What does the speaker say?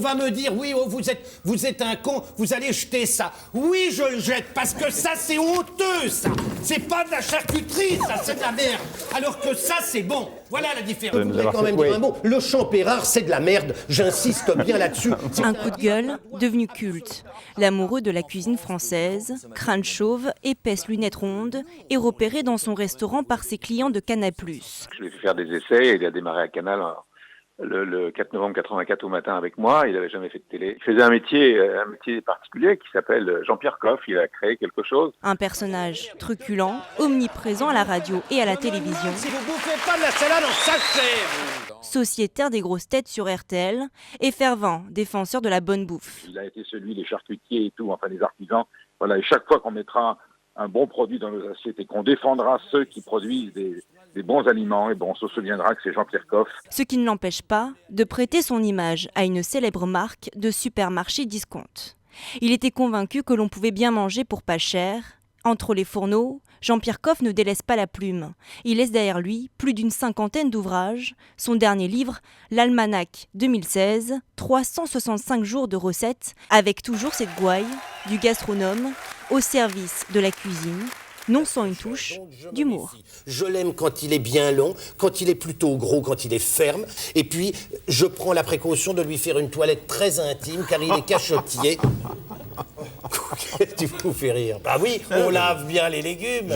va me dire, oui, oh, vous êtes un con, vous allez jeter ça. Oui, je le jette, parce que ça, c'est honteux, ça. C'est pas de la charcuterie, ça, c'est de la merde. Alors que ça, c'est bon. Voilà la différence. Je voudrais quand même dire un mot. Le Champérard, c'est de la merde. J'insiste bien là-dessus. Un coup de gueule devenu culte. L'amoureux de la cuisine française, crâne chauve, épaisse lunettes rondes, est repéré dans son restaurant par ses clients de Canal+. Je lui ai fait faire des essais et il a démarré à Canal le 4 novembre 84 au matin avec moi. Il n'avait jamais fait de télé. Il faisait un métier particulier qui s'appelle Jean-Pierre Coff. Il a créé quelque chose. Un personnage truculent, omniprésent à la radio et à la télévision. Si vous bouffez pas de la salade en sachet, Sociétaire des grosses têtes sur RTL et fervent défenseur de la bonne bouffe. Il a été celui des charcutiers et tout, enfin des artisans. Voilà, et chaque fois qu'on mettra un bon produit dans nos assiettes et qu'on défendra ceux qui produisent des bons aliments, et bon, on se souviendra que c'est Jean-Pierre Coff. Ce qui ne l'empêche pas de prêter son image à une célèbre marque de supermarché discount. Il était convaincu que l'on pouvait bien manger pour pas cher. Entre les fourneaux, Jean-Pierre Coff ne délaisse pas la plume. Il laisse derrière lui plus d'une 50aine d'ouvrages. Son dernier livre, l'Almanach 2016, 365 jours de recettes, avec toujours cette gouaille du gastronome au service de la cuisine, non sans une touche d'humour. Je l'aime quand il est bien long, quand il est plutôt gros, quand il est ferme. Et puis, je prends la précaution de lui faire une toilette très intime, car il est cachotier. Qu'est-ce que tu vous fais rire? Bah oui, on lave bien les légumes.